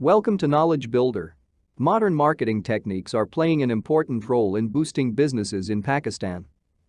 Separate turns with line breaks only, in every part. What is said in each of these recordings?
Welcome to Knowledge Builder. Modern marketing techniques are playing an important role in boosting businesses in Pakistan.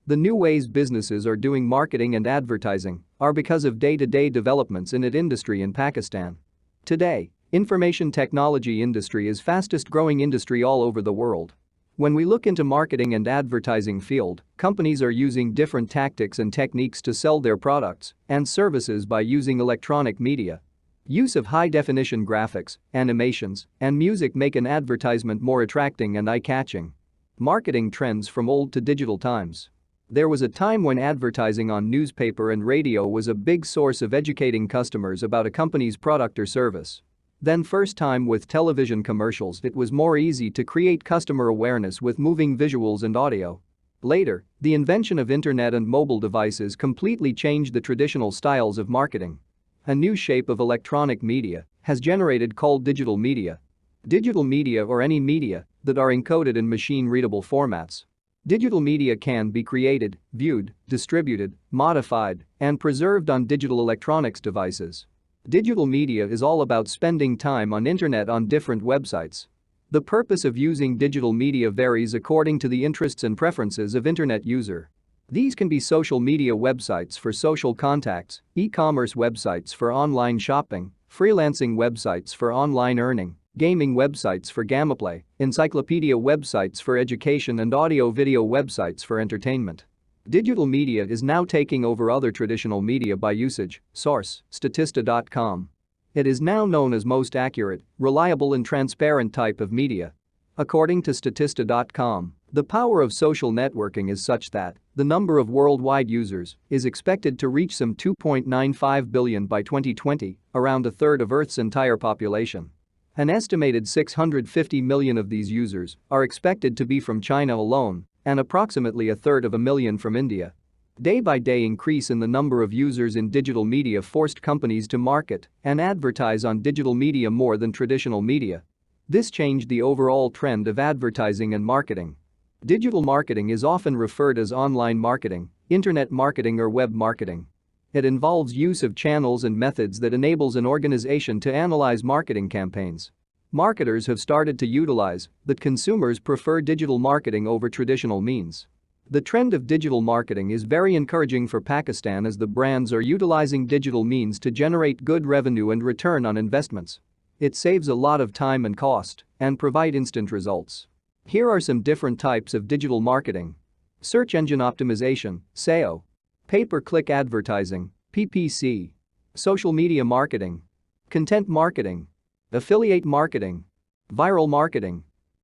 The new ways businesses are doing marketing and advertising are because of day-to-day developments in its industry in Pakistan. Today, information technology industry is fastest growing industry all over the world. When we look into marketing and advertising field, companies are using different tactics and techniques to sell their products and services by using electronic media. Use of high-definition graphics, animations, and music make an advertisement more attracting and eye-catching. Marketing trends from old to digital times. There was a time when advertising on newspaper and radio was a big source of educating customers about a company's product or service. Then first time with television commercials it was more easy to create customer awareness with moving visuals and audio. Later, the invention of internet and mobile devices completely changed the traditional styles of marketing. A new shape of electronic media has generated called digital media. Digital media or any media that are encoded in machine-readable formats. Digital media can be created, viewed, distributed, modified, and preserved on digital electronics devices. Digital media is all about spending time on internet on different websites. The purpose of using digital media varies according to the interests and preferences of internet user. These can be social media websites for social contacts, e-commerce websites for online shopping, freelancing websites for online earning, gaming websites for gameplay, encyclopedia websites for education and audio-video websites for entertainment. Digital media is now taking over other traditional media by usage. Source: Statista.com. It is now known as most accurate, reliable and transparent type of media. According to Statista.com, the power of social networking is such that the number of worldwide users is expected to reach some 2.95 billion by 2020, around a third of Earth's entire population. An estimated 650 million of these users are expected to be from China alone, and approximately a third of a million from India. Day-by-day increase in the number of users in digital media forced companies to market and advertise on digital media more than traditional media. This changed the overall trend of advertising and marketing. Digital marketing is often referred as online marketing, internet marketing or web marketing. It involves use of channels and methods that enables an organization to analyze marketing campaigns. Marketers have started to utilize that consumers prefer digital marketing over traditional means. The trend of digital marketing is very encouraging for Pakistan as the brands are utilizing digital means to generate good revenue and return on investments. It saves a lot of time and cost and provide instant results. Here are some different types of digital marketing. Search engine optimization, SEO. Pay-per-click advertising, PPC. Social media marketing. Content marketing. Affiliate marketing. Viral marketing.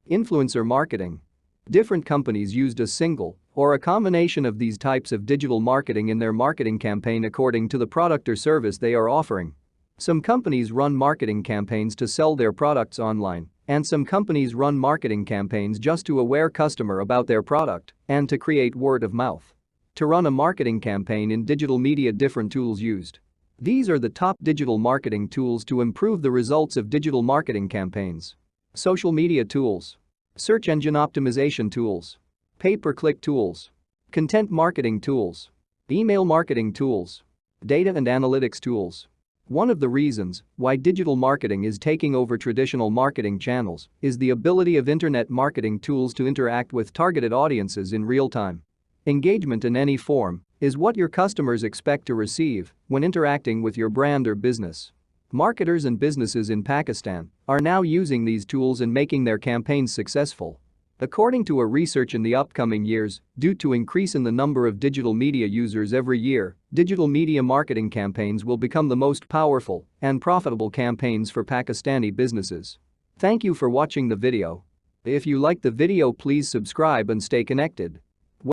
Influencer marketing. Different companies used a single or a combination of these types of digital marketing in their marketing campaign according to the product or service they are offering. Some companies run marketing campaigns to sell their products online, and some companies run marketing campaigns just to aware customer about their product and to create word of mouth. To run a marketing campaign in digital media, different tools used. These are the top digital marketing tools to improve the results of digital marketing campaigns. Social media tools. Search engine optimization tools. Pay-per-click tools. Content marketing tools. Email marketing tools. Data and analytics tools. One of the reasons why digital marketing is taking over traditional marketing channels is the ability of internet marketing tools to interact with targeted audiences in real time. Engagement in any form is what your customers expect to receive when interacting with your brand or business. Marketers and businesses in Pakistan are now using these tools and making their campaigns successful. According to a research in the upcoming years, due to increase in the number of digital media users every year, digital media marketing campaigns will become the most powerful and profitable campaigns for Pakistani businesses. Thank you for watching the video. If you like the video, please subscribe and stay connected.